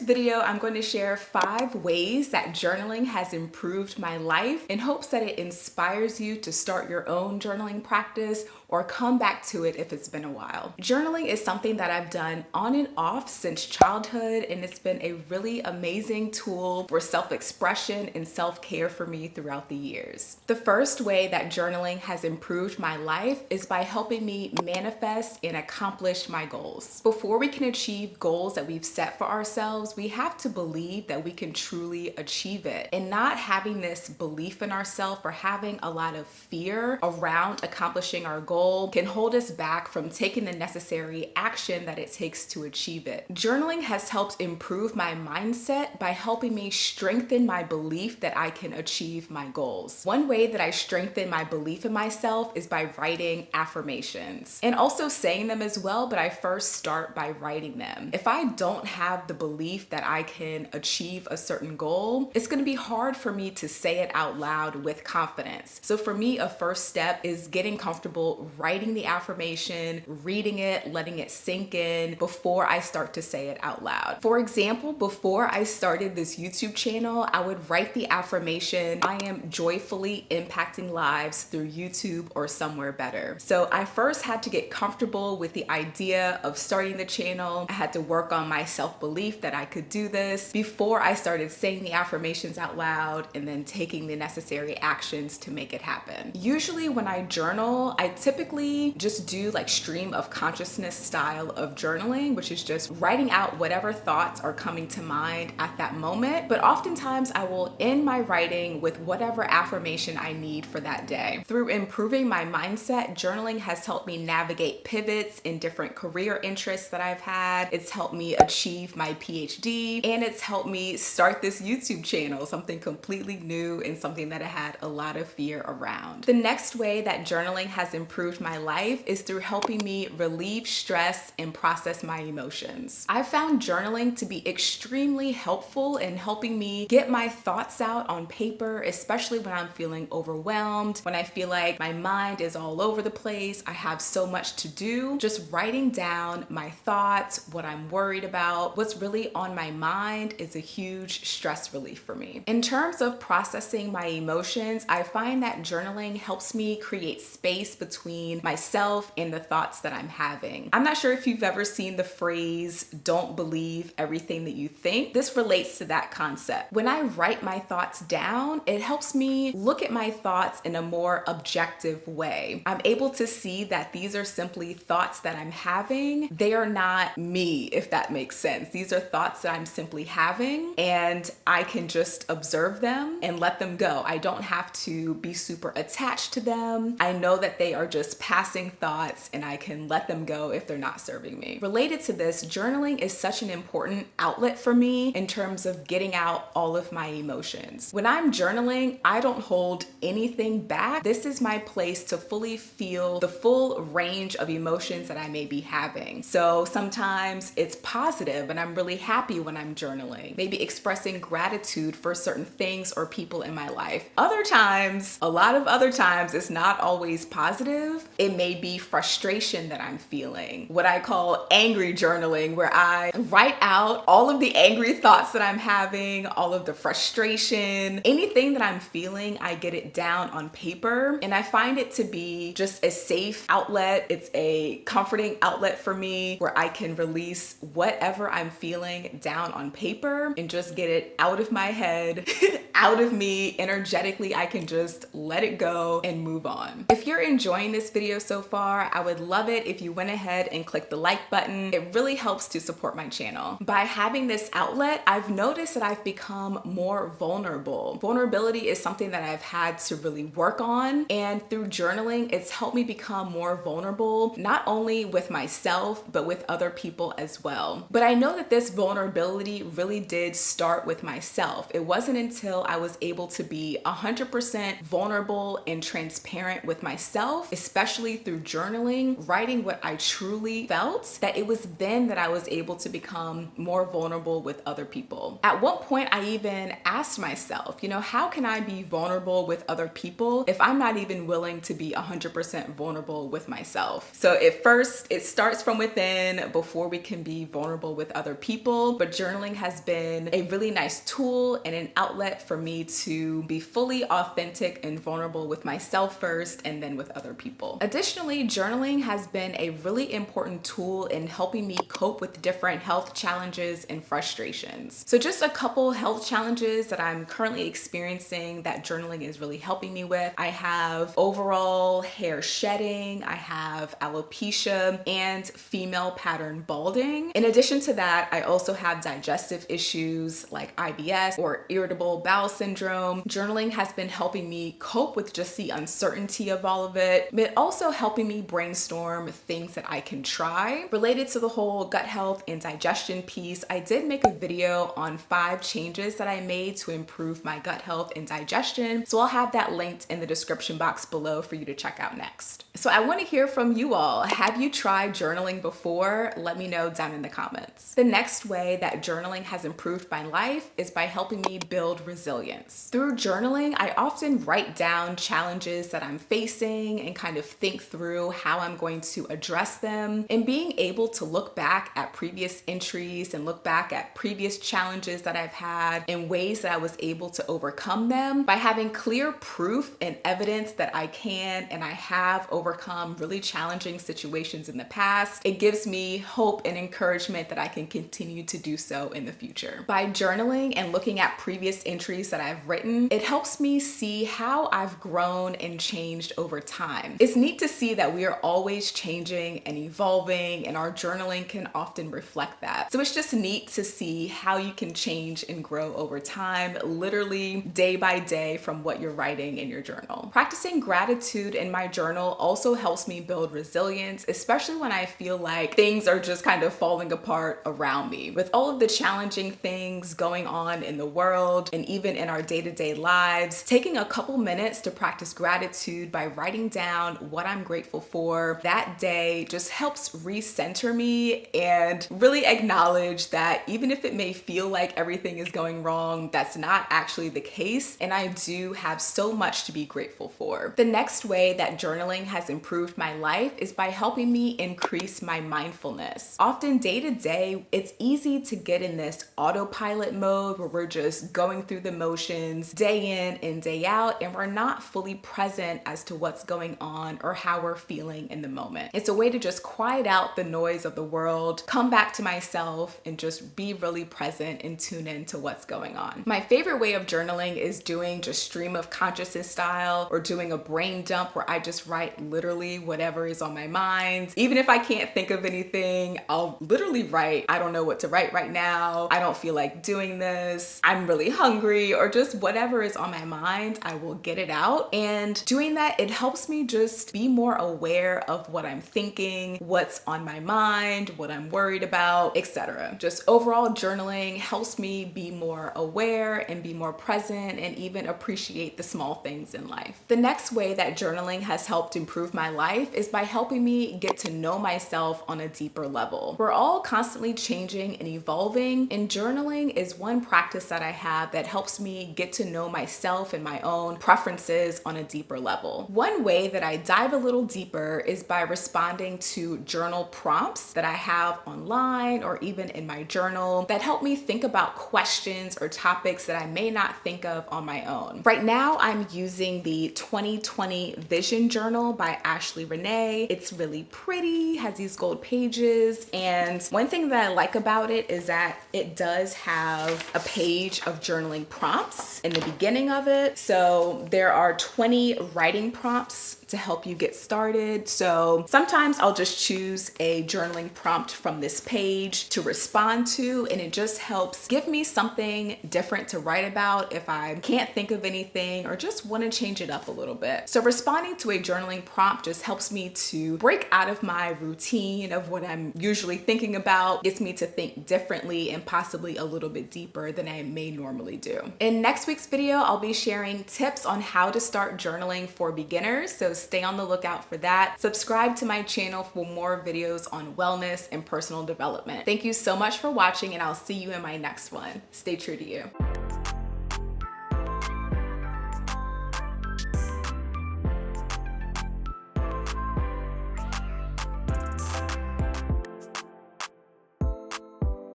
video, I'm going to share 5 ways that journaling has improved my life in hopes that it inspires you to start your own journaling practice or come back to it if it's been a while. Journaling is something that I've done on and off since childhood, and it's been a really amazing tool for self-expression and self-care for me throughout the years. The first way that journaling has improved my life is by helping me manifest and accomplish my goals. Before we can achieve goals that we've set for ourselves, we have to believe that we can truly achieve it. And not having this belief in ourselves or having a lot of fear around accomplishing our goal can hold us back from taking the necessary action that it takes to achieve it. Journaling has helped improve my mindset by helping me strengthen my belief that I can achieve my goals. One way that I strengthen my belief in myself is by writing affirmations and also saying them as well, but I first start by writing them. If I don't have the belief that I can achieve a certain goal, it's going to be hard for me to say it out loud with confidence. So for me, a first step is getting comfortable writing the affirmation, reading it, letting it sink in before I start to say it out loud. For example, before I started this YouTube channel, I would write the affirmation, I am joyfully impacting lives through YouTube or somewhere better. So I first had to get comfortable with the idea of starting the channel. I had to work on my self-belief that I could do this before I started saying the affirmations out loud and then taking the necessary actions to make it happen. Usually when I journal, I typically just do like stream of consciousness style of journaling, which is just writing out whatever thoughts are coming to mind at that moment. But oftentimes I will end my writing with whatever affirmation I need for that day. Through improving my mindset, journaling has helped me navigate pivots in different career interests that I've had. It's helped me achieve my PhD, and it's helped me start this YouTube channel, something completely new and something that I had a lot of fear around. The next way that journaling has improved my life is through helping me relieve stress and process my emotions. I found journaling to be extremely helpful in helping me get my thoughts out on paper, especially when I'm feeling overwhelmed, when I feel like my mind is all over the place, I have so much to do. Just writing down my thoughts, what I'm worried about, what's really on my mind is a huge stress relief for me. In terms of processing my emotions, I find that journaling helps me create space between myself and the thoughts that I'm having. I'm not sure if you've ever seen the phrase, don't believe everything that you think. This relates to that concept. When I write my thoughts down, it helps me look at my thoughts in a more objective way. I'm able to see that these are simply thoughts that I'm having. They are not me, if that makes sense. These are thoughts that I'm simply having, and I can just observe them and let them go. I don't have to be super attached to them. I know that they are just passing thoughts and I can let them go if they're not serving me. Related to this, journaling is such an important outlet for me in terms of getting out all of my emotions. When I'm journaling, I don't hold anything back. This is my place to fully feel the full range of emotions that I may be having. So sometimes it's positive and I'm really happy when I'm journaling, maybe expressing gratitude for certain things or people in my life. Other times, a lot of other times, it's not always positive. It may be frustration that I'm feeling, what I call angry journaling, where I write out all of the angry thoughts that I'm having, all of the frustration, anything that I'm feeling, I get it down on paper, and I find it to be just a safe outlet. It's a comforting outlet for me where I can release whatever I'm feeling down on paper and just get it out of my head, out of me energetically. I can just let it go and move on. If you're enjoying this video so far, I would love it if you went ahead and clicked the like button. It really helps to support my channel. By having this outlet, I've noticed that I've become more vulnerable. Vulnerability is something that I've had to really work on, and through journaling, it's helped me become more vulnerable, not only with myself, but with other people as well. But I know that this vulnerability really did start with myself. It wasn't until I was able to be 100% vulnerable and transparent with myself, especially through journaling, writing what I truly felt, that it was then that I was able to become more vulnerable with other people. At one point, I even asked myself, how can I be vulnerable with other people if I'm not even willing to be 100% vulnerable with myself? So at first, it starts from within before we can be vulnerable with other people, but journaling has been a really nice tool and an outlet for me to be fully authentic and vulnerable with myself first and then with other people. Additionally, journaling has been a really important tool in helping me cope with different health challenges and frustrations. So just a couple health challenges that I'm currently experiencing that journaling is really helping me with. I have overall hair shedding, I have alopecia, and female pattern balding. In addition to that, I also have digestive issues like IBS or irritable bowel syndrome. Journaling has been helping me cope with just the uncertainty of all of it, but also helping me brainstorm things that I can try. Related to the whole gut health and digestion piece, I did make a video on 5 changes that I made to improve my gut health and digestion, so I'll have that linked in the description box below for you to check out next. So I want to hear from you all. Have you tried journaling before? Let me know down in the comments. The next way that journaling has improved my life is by helping me build resilience. Through journaling, I often write down challenges that I'm facing and kind of think through how I'm going to address them. And being able to look back at previous entries and look back at previous challenges that I've had and ways that I was able to overcome them, by having clear proof and evidence that I can and I have overcome really challenging situations in the past, it gives me hope and encouragement that I can continue to do so in the future. By journaling and looking at previous entries that I've written, it helps me see how I've grown and changed over time. It's neat to see that we are always changing and evolving, and our journaling can often reflect that. So it's just neat to see how you can change and grow over time, literally day by day from what you're writing in your journal. Practicing gratitude in my journal also helps me build resilience, especially when I feel like things are just kind of falling apart around me. With all of the challenging things going on in the world and even in our day-to-day lives, taking a couple minutes to practice gratitude by writing down what I'm grateful for that day just helps recenter me and really acknowledge that even if it may feel like everything is going wrong, that's not actually the case, and I do have so much to be grateful for. The next way that journaling has improved my life is by helping me increase my mindfulness. Often day to day, it's easy to get in this autopilot mode where we're just going through the motions day in and day out, and we're not fully present as to what's going on or how we're feeling in the moment. It's a way to just quiet out the noise of the world, come back to myself, and just be really present and tune into what's going on. My favorite way of journaling is doing just stream of consciousness style, or doing a brain dump where I just write literally whatever is on my mind. Even if I can't think of anything, I'll literally write, I don't know what to write right now, I don't feel like doing this, I'm really hungry, or just whatever is on my mind, I will get it out. And doing that, it helps me just be more aware of what I'm thinking, what's on my mind, what I'm worried about, etc. Just overall journaling helps me be more aware and be more present and even appreciate the small things in life. The next way that journaling has helped improve my life is by helping me get to know myself on a deeper level. We're all constantly changing and evolving, and journaling is one practice that I have that helps me get to know myself and my own preferences on a deeper level. One way that I dive a little deeper is by responding to journal prompts that I have online or even in my journal that help me think about questions or topics that I may not think of on my own. Right now, I'm using the 2020 Vision Journal by Ashley Renee. It's really pretty, has these gold pages, and one thing that I like about it is that it does have a page of journaling prompts in the beginning of it. So there are 20 writing prompts to help you get started. So sometimes I'll just choose a journaling prompt from this page to respond to, and it just helps give me something different to write about if I can't think of anything or just want to change it up a little bit. So responding to a journaling prompt just helps me to break out of my routine of what I'm usually thinking about, gets me to think differently and possibly a little bit deeper than I may normally do. In next week's video, I'll be sharing tips on how to start journaling for beginners, so stay on the lookout for that. Subscribe to my channel for more videos on wellness and personal development. Thank you so much for watching, and I'll see you in my next one. Stay true to you.